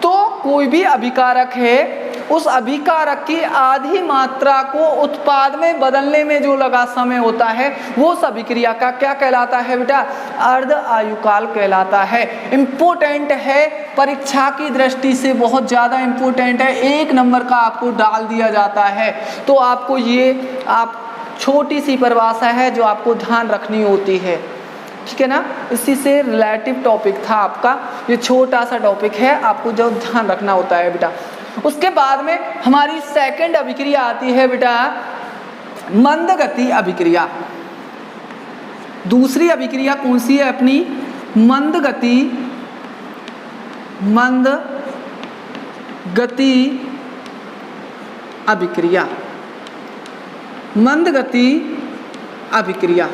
तो कोई भी अभिकारक है, उस अभिकारक की आधी मात्रा को उत्पाद में बदलने में जो लगा समय होता है, वो उस अभिक्रिया का क्या कहलाता है बेटा? अर्ध आयुकाल कहलाता है। इम्पोर्टेंट है, परीक्षा की दृष्टि से बहुत ज़्यादा इम्पोर्टेंट है। 1 नंबर का आपको डाल दिया जाता है। तो आपको ये छोटी सी परिभाषा है जो आपको ध्यान रखनी होती है। ठीक है ना? इसी से रिलेटिव टॉपिक था आपका, ये छोटा सा टॉपिक है, आपको जो ध्यान रखना होता है बेटा। उसके बाद में हमारी सेकंड अभिक्रिया आती है बेटा, मंदगति अभिक्रिया। दूसरी अभिक्रिया कौन सी है अपनी? मंदगति अभिक्रिया। मंदगति अभिक्रिया।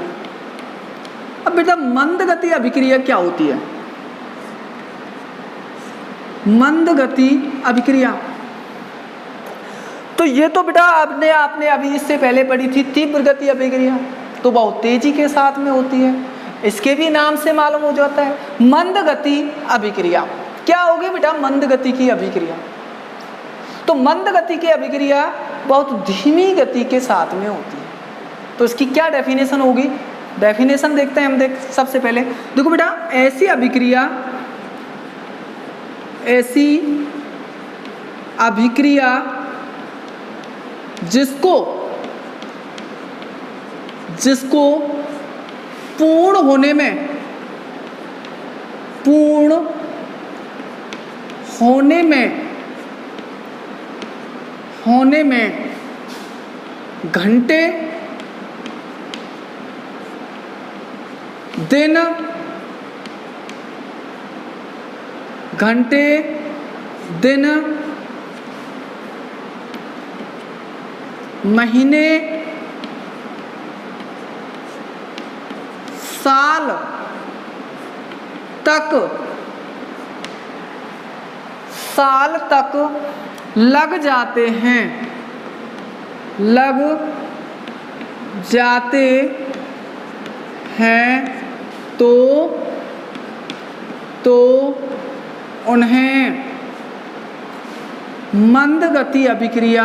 अब बेटा, मंदगति अभिक्रिया क्या होती है? मंदगति अभिक्रिया, तो ये तो बेटा आपने अभी इससे पहले पढ़ी थी तीव्र गति अभिक्रिया, तो बहुत तेजी के साथ में होती है। इसके भी नाम से मालूम हो जाता है, मंद गति अभिक्रिया। क्या होगी बेटा मंद गति की अभिक्रिया? तो मंद गति की अभिक्रिया बहुत धीमी गति के साथ में होती है। तो इसकी क्या डेफिनेशन होगी? डेफिनेशन देखते हैं हम। सबसे पहले देखो बेटा, ऐसी अभिक्रिया जिसको पूर्ण होने में घंटे दिन महीने साल तक लग जाते हैं तो उन्हें मंद गति अभिक्रिया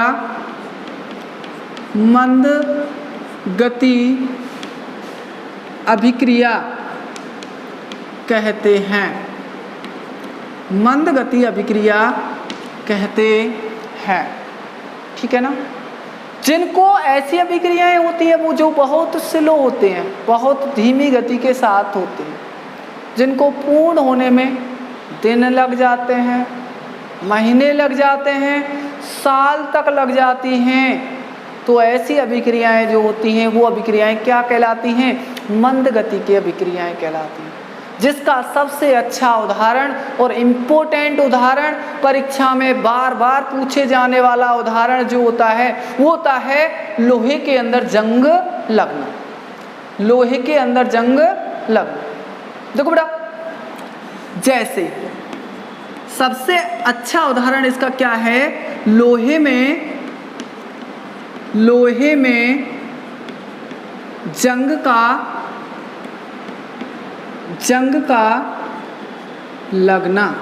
कहते हैं। मंद गति अभिक्रिया कहते हैं, ठीक है ना। जिनको ऐसी अभिक्रियाएं होती है वो जो बहुत स्लो होते हैं, बहुत धीमी गति के साथ होते हैं, जिनको पूर्ण होने में दिन लग जाते हैं, महीने लग जाते हैं, साल तक लग जाती हैं। तो ऐसी अभिक्रियाएं जो होती हैं वो अभिक्रियाएं क्या कहलाती हैं? मंद गति की अभिक्रियाएं कहलाती हैं। जिसका सबसे अच्छा उदाहरण और इम्पोर्टेंट उदाहरण, परीक्षा में बार बार पूछे जाने वाला उदाहरण जो होता है वो होता है लोहे के अंदर जंग लगना। लोहे के अंदर जंग लगना। देखो बेटा, जैसे सबसे अच्छा उदाहरण इसका क्या है? लोहे में जंग का लगना।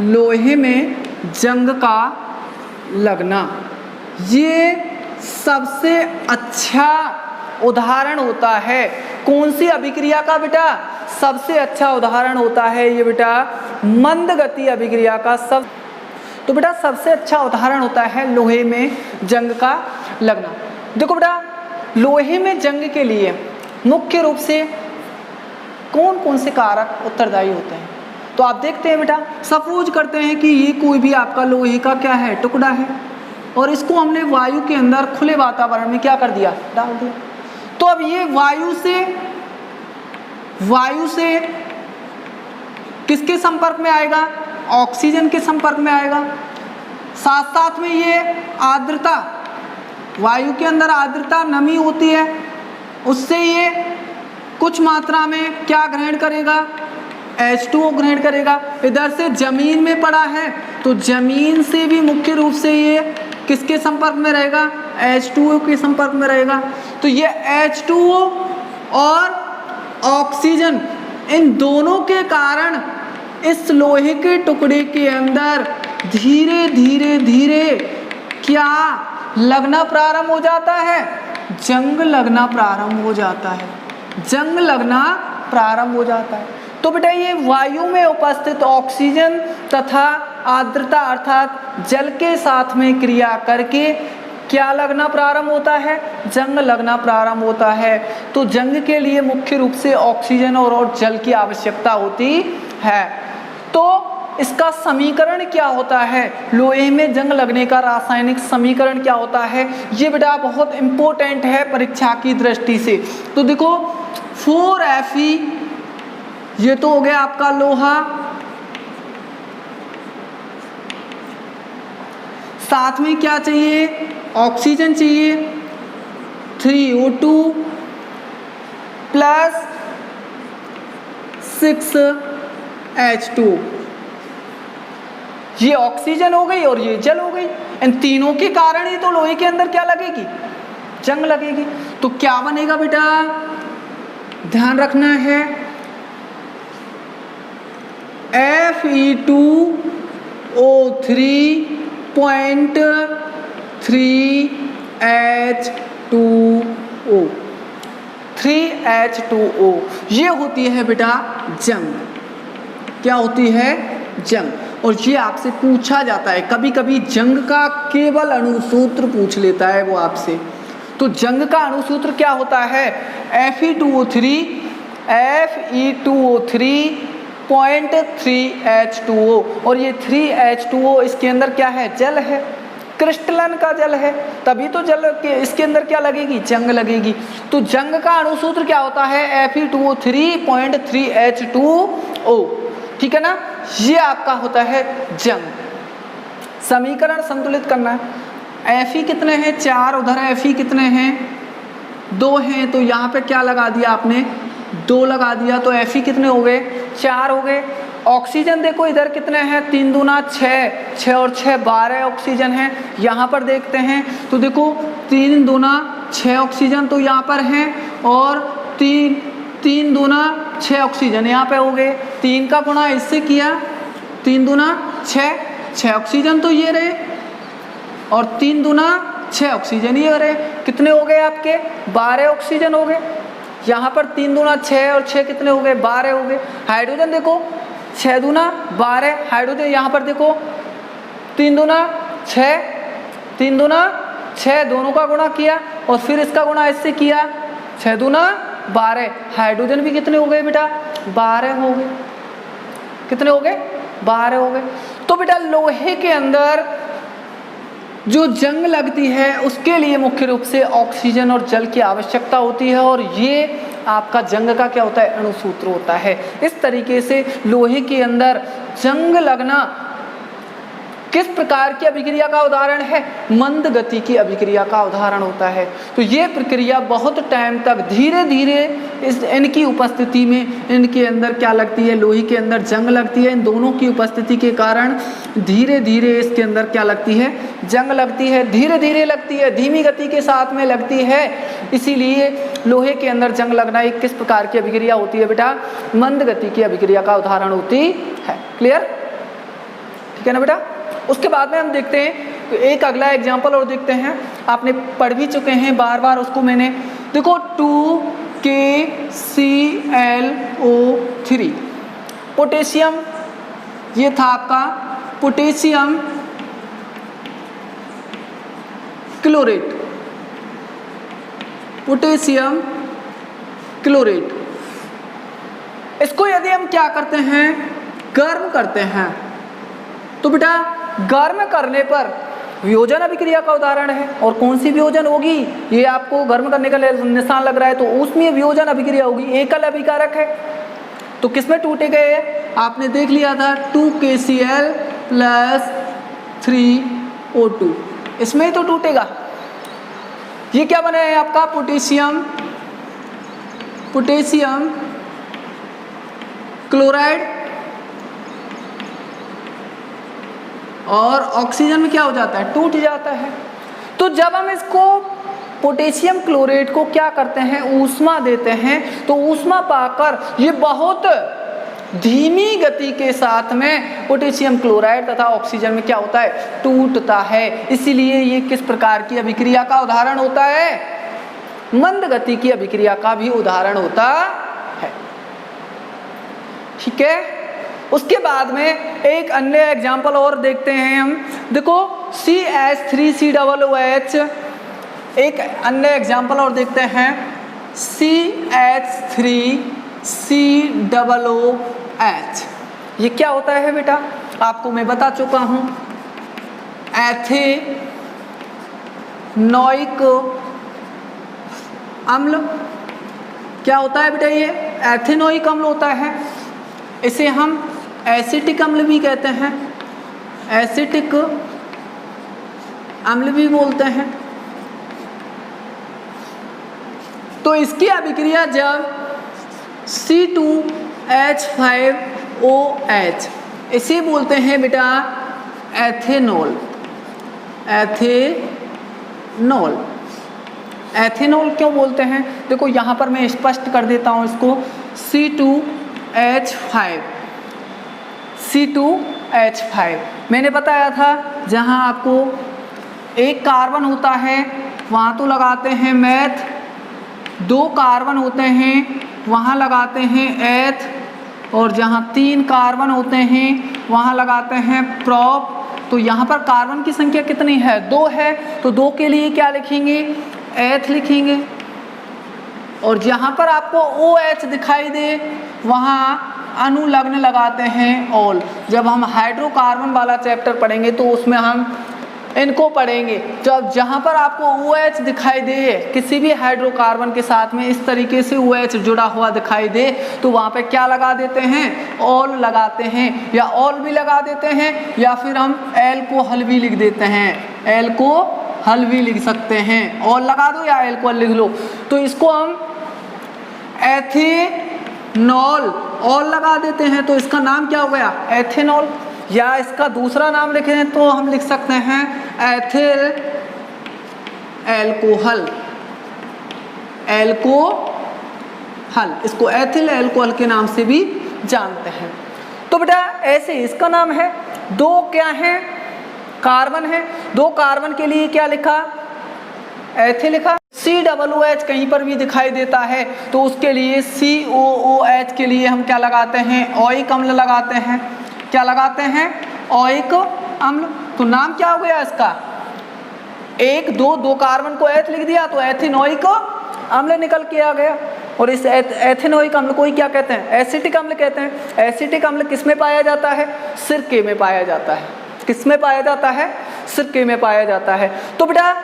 लोहे में जंग का लगना ये सबसे अच्छा उदाहरण होता है। कौन सी अभिक्रिया का बेटा? सबसे अच्छा उदाहरण होता है ये बेटा मंद गति अभिक्रिया का। तो बेटा सबसे अच्छा उदाहरण होता है लोहे में जंग का लगना। देखो बेटा, लोहे में जंग के लिए मुख्य रूप से कौन कौन से कारक उत्तरदायी होते हैं? तो आप देखते हैं बेटा, सपोज करते हैं कि ये कोई भी आपका लोहे का क्या है, टुकड़ा है, और इसको हमने वायु के अंदर खुले वातावरण में क्या कर दिया, डाल दिया। तो अब ये वायु से किसके संपर्क में आएगा? ऑक्सीजन के संपर्क में आएगा। साथ साथ में ये आर्द्रता, वायु के अंदर आर्द्रता नमी होती है, उससे ये कुछ मात्रा में क्या ग्रहण करेगा? H2O ग्रहण करेगा। इधर से जमीन में पड़ा है तो जमीन से भी मुख्य रूप से ये किसके संपर्क में रहेगा? H2O के संपर्क में रहेगा। तो ये H2O और ऑक्सीजन, इन दोनों के कारण इस लोहे के टुकड़े के अंदर धीरे धीरे क्या लगना प्रारंभ हो जाता है? जंग लगना प्रारंभ हो जाता है। जंग लगना प्रारंभ हो जाता है। तो बेटा ये वायु में उपस्थित ऑक्सीजन तथा आर्द्रता अर्थात जल के साथ में क्रिया करके क्या लगना प्रारंभ होता है? जंग लगना प्रारंभ होता है। तो जंग के लिए मुख्य रूप से ऑक्सीजन और जल की आवश्यकता होती है। तो इसका समीकरण क्या होता है? लोहे में जंग लगने का रासायनिक समीकरण क्या होता है? ये बेटा बहुत इंपॉर्टेंट है परीक्षा की दृष्टि से। तो देखो 4Fe, ये तो हो गया आपका लोहा, साथ में क्या चाहिए? ऑक्सीजन चाहिए, 3O2 प्लस 6H2। ये ऑक्सीजन हो गई और ये जल हो गई। इन तीनों के कारण ही तो लोहे के अंदर क्या लगेगी? जंग लगेगी। तो क्या बनेगा बेटा? ध्यान रखना है Fe2O3.3H2O 3H2O ये होती है बेटा जंग। क्या होती है? जंग। और ये आपसे पूछा जाता है, कभी कभी जंग का केवल अणुसूत्र पूछ लेता है वो आपसे। तो जंग का अणुसूत्र क्या होता है? Fe2O3.3H2O और ये 3H2O इसके अंदर क्या है? जल है, क्रिस्टलन का जल है, तभी तो जल के इसके अंदर क्या लगेगी? जंग लगेगी। तो जंग का अणुसूत्र क्या होता है? Fe2O3.3H2O। ठीक है ना? ये आपका होता है जंग। समीकरण संतुलित करना है। Fe कितने हैं? 4, उधर Fe कितने हैं? 2 हैं, तो यहाँ पे क्या लगा दिया आपने? 2 लगा दिया, तो Fe कितने हो गए? 4 हो गए। ऑक्सीजन देखो इधर कितने हैं? 3 दूना 6, 6 और 6 12 ऑक्सीजन है। यहाँ पर देखते हैं तो देखो 3 दूना 6 ऑक्सीजन तो यहाँ पर हैं, और 3 दूना 6 ऑक्सीजन यहाँ पे हो गए। 3 का गुणा इससे किया, 3 दूना 6 ऑक्सीजन तो ये रहे, और 3 दूना 6 ऑक्सीजन ये रहे। कितने हो गए आपके? 12 ऑक्सीजन हो गए। यहाँ पर 3 दूना 6 और 6 कितने हो गए? 12 हो गए। हाइड्रोजन देखो 6 दूना 12 हाइड्रोजन, यहाँ पर देखो 3 दूना 6, 3 दूना 6 दोनों का गुणा किया और फिर इसका गुणा इससे किया, 6 दूना 12 हाइड्रोजन भी कितने हो गए बेटा? 12 हो गए। कितने हो गए? 12 हो गए। तो बेटा लोहे के अंदर जो जंग लगती है उसके लिए मुख्य रूप से ऑक्सीजन और जल की आवश्यकता होती है, और ये आपका जंग का क्या होता है? अणुसूत्र होता है। इस तरीके से लोहे के अंदर जंग लगना किस प्रकार की अभिक्रिया का उदाहरण है? मंद गति की अभिक्रिया का उदाहरण होता है। तो ये प्रक्रिया बहुत टाइम तक धीरे धीरे इनकी उपस्थिति में इनके अंदर क्या लगती है? लोहे के अंदर जंग लगती है। इन दोनों की उपस्थिति के कारण धीरे धीरे इसके अंदर क्या लगती है? जंग लगती है। धीरे धीरे लगती है, धीमी गति के साथ में लगती है। इसीलिए लोहे के अंदर जंग लगना एक किस प्रकार की अभिक्रिया होती है बेटा? मंद गति की अभिक्रिया का उदाहरण होती है। क्लियर? ठीक है ना बेटा? उसके बाद में हम देखते हैं एक अगला एग्जाम्पल और देखते हैं। आपने पढ़ भी चुके हैं बार बार उसको। मैंने देखो 2KClO3 पोटेशियम, ये था आपका पोटेशियम क्लोरेट, पोटेशियम क्लोरेट। इसको यदि हम क्या करते हैं? गर्म करते हैं, तो बेटा गर्म करने पर वियोजन अभिक्रिया का उदाहरण है। और कौन सी वियोजन होगी? ये आपको गर्म करने का निशान लग रहा है, तो उसमें वियोजन अभिक्रिया होगी। एकल अभिकारक है, तो किसमें टूटे गए? आपने देख लिया था 2KCl + 3O2, इसमें ही तो टूटेगा। ये क्या बना है आपका? पोटेशियम क्लोराइड, और ऑक्सीजन में क्या हो जाता है? टूट जाता है। तो जब हम इसको पोटेशियम क्लोरेट को क्या करते हैं? ऊष्मा देते हैं, तो ऊष्मा पाकर ये बहुत धीमी गति के साथ में पोटेशियम क्लोराइड तथा ऑक्सीजन में क्या होता है? टूटता है। इसीलिए ये किस प्रकार की अभिक्रिया का उदाहरण होता है? मंद गति की अभिक्रिया का भी उदाहरण होता है। ठीक है? उसके बाद में एक अन्य एग्जाम्पल और देखते हैं हम। देखो CH3COOH, एक अन्य एग्जाम्पल और देखते हैं CH3COOH। ये क्या होता है बेटा? आपको मैं बता चुका हूँ, एथेनोइक अम्ल। क्या होता है बेटा? ये एथेनोइक अम्ल होता है। इसे हम एसिटिक अम्ल भी कहते हैं, एसिटिक अम्ल भी बोलते हैं। तो इसकी अभिक्रिया जब C2H5OH, इसे बोलते हैं बेटा एथेनॉल। एथेनॉल, एथेनॉल क्यों बोलते हैं? देखो यहाँ पर मैं स्पष्ट कर देता हूँ इसको, C2H5, C2H5 मैंने बताया था जहाँ आपको एक कार्बन होता है वहाँ तो लगाते हैं मैथ, 2 कार्बन होते हैं वहाँ लगाते हैं एथ, और जहाँ 3 कार्बन होते हैं वहाँ लगाते हैं प्रॉप। तो यहाँ पर कार्बन की संख्या कितनी है? 2 है, तो 2 के लिए क्या लिखेंगे? एथ लिखेंगे। और जहाँ पर आपको OH दिखाई दे वहाँ अनुलग्न लगाते हैं ऑल। जब हम हाइड्रोकार्बन वाला चैप्टर पढ़ेंगे तो उसमें हम इनको पढ़ेंगे। जब जहाँ पर आपको OH दिखाई दे किसी भी हाइड्रोकार्बन के साथ में इस तरीके से OH जुड़ा हुआ दिखाई दे तो वहाँ पे क्या लगा देते हैं? ऑल लगाते हैं, या ऑल भी लगा देते हैं या फिर हम एल्कोहल भी लिख देते हैं, एल्कोहल भी लिख सकते हैं। ऑल लगा दो या एल्कोहल लिख लो। तो इसको हम एथेनॉल ऑल लगा देते हैं, तो इसका नाम क्या हो गया? एथेनॉल। या इसका दूसरा नाम लिखें तो हम लिख सकते हैं एथिल एल्कोहल, एल्कोहल, इसको एथिल एल्कोहल के नाम से भी जानते हैं। तो बेटा ऐसे इसका नाम है। 2 क्या है? कार्बन है। 2 कार्बन के लिए क्या लिखा? एथिल लिखा। COOH कहीं पर भी दिखाई देता है तो उसके लिए COOH के लिए हम क्या लगाते हैं? ओइक अम्ल लगाते हैं। क्या लगाते हैं? ओइक अम्ल। तो नाम क्या हो गया इसका? 1 2 कार्बन को एथ लिख दिया तो एथिनोइक अम्ल निकल के आ गया। और इस एथिनोइक अम्ल को ही क्या कहते हैं? एसिटिक अम्ल कहते हैं। एसिटिक अम्ल किस में पाया जाता है? सिरके में पाया जाता है। किस में पाया जाता है? सिरके में पाया जाता है। तो बेटा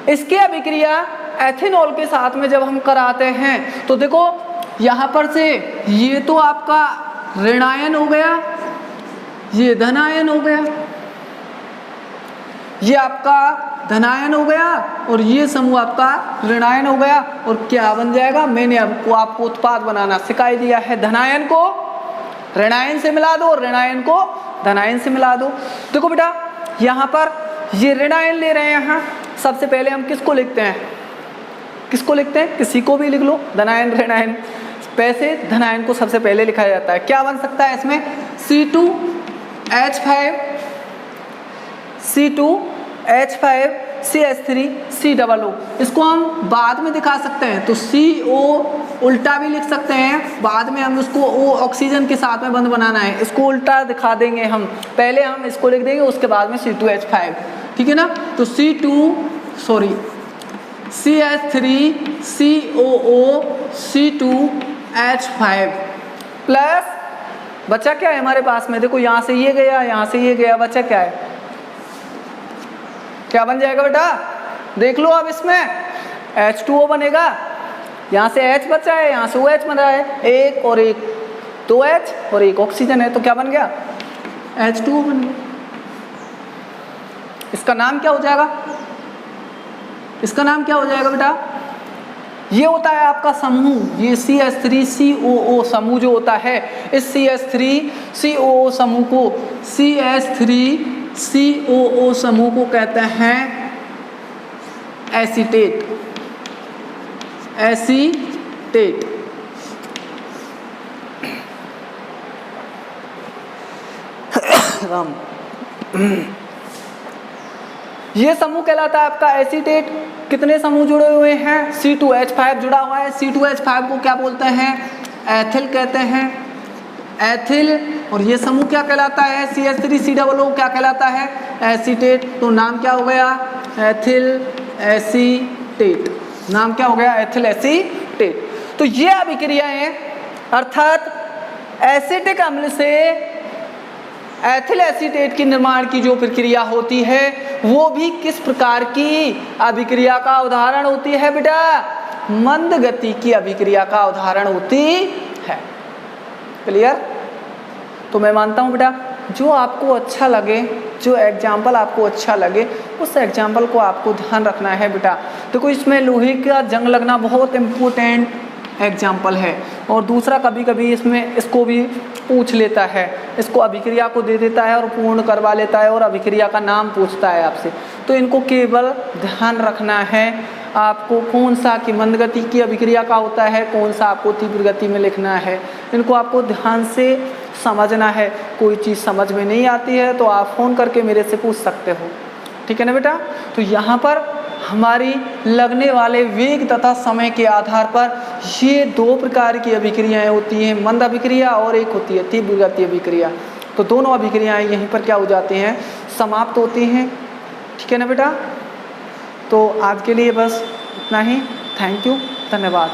इसकी अभिक्रिया एथिनॉल के साथ में जब हम कराते हैं तो देखो यहाँ पर से ये तो आपका ऋणायन हो गया, ये धनायन हो गया, ये आपका धनायन हो गया और ये समूह आपका ऋणायन हो गया। और क्या बन जाएगा? मैंने आपको उत्पाद बनाना सिखा दिया है। धनायन को ऋणायन से मिला दो और ऋणायन को धनायन से मिला दो। देखो बेटा यहाँ पर ये ऋणायन ले रहे हैं। यहाँ सबसे पहले हम किसको लिखते हैं? किसको लिखते हैं? किसी को भी लिख लो, धनायन ऋणायन। वैसे धनायन को सबसे पहले लिखा जाता है। क्या बन सकता है इसमें? C2H5, C2H5 CH3 COO। इसको हम बाद में दिखा सकते हैं तो CO उल्टा भी लिख सकते हैं। बाद में हम उसको O ऑक्सीजन के साथ में बंद बनाना है, इसको उल्टा दिखा देंगे हम। पहले हम इसको लिख देंगे उसके बाद में C2H5, ठीक है ना। तो CH3 COO C2H5 प्लस बचा क्या है हमारे पास में? देखो यहाँ से ये गया, यहाँ से ये गया, बचा क्या है? क्या बन जाएगा बेटा? देख लो अब इसमें H2O बनेगा। यहाँ से H बचा है, यहाँ से OH बन रहा है, 1 और 1 2H और 1 ऑक्सीजन है, तो क्या बन गया? H2O बन गया। इसका नाम क्या हो जाएगा? इसका नाम क्या हो जाएगा बेटा? ये होता है आपका समूह। ये CH3COO समूह जो होता है, इस CH3COO समूह को CH3COO समूह को कहते हैं एसीटेट। एसीटेट। राम ये समूह कहलाता है आपका एसीटेट। कितने समूह जुड़े हुए हैं? C2H5 जुड़ा हुआ है। C2H5 को क्या बोलते हैं? एथिल कहते हैं, एथिल। और ये समूह क्या कहलाता है? CH3COO क्या कहलाता है? एसीटेट। तो नाम क्या हो गया? Ethyl acetate. नाम क्या हो गया? Ethyl acetate. तो ये अभिक्रियाएं अर्थात एसिटिक अम्ल से एथिल एसीटेट के निर्माण की जो प्रक्रिया होती है वो भी किस प्रकार की अभिक्रिया का उदाहरण होती है बेटा? मंद गति की अभिक्रिया का उदाहरण होती है। क्लियर? तो मैं मानता हूं बेटा जो आपको अच्छा लगे, जो एग्जाम्पल आपको अच्छा लगे उस एग्जाम्पल को आपको ध्यान रखना है बेटा। देखो इसमें लोहे का जंग लगना बहुत इम्पोर्टेंट एग्जाम्पल है। और दूसरा कभी कभी इसमें इसको भी पूछ लेता है, इसको अभिक्रिया को दे देता है और पूर्ण करवा लेता है और अभिक्रिया का नाम पूछता है आपसे। तो इनको केवल ध्यान रखना है। आपको कौन सा कि मंद गति की अभिक्रिया का होता है, कौन सा आपको तीव्र गति में लिखना है, इनको आपको ध्यान से समझना है। कोई चीज़ समझ में नहीं आती है तो आप फ़ोन करके मेरे से पूछ सकते हो, ठीक है ना बेटा। तो यहाँ पर हमारी लगने वाले वेग तथा समय के आधार पर ये दो प्रकार की अभिक्रियाएँ होती हैं, मंद अभिक्रिया और एक होती है तीव्र गति अभिक्रिया। तो दोनों अभिक्रियाएँ यहीं पर क्या हो जाती हैं, समाप्त होती हैं, ठीक है ना बेटा। तो आज के लिए बस इतना ही। थैंक यू, धन्यवाद।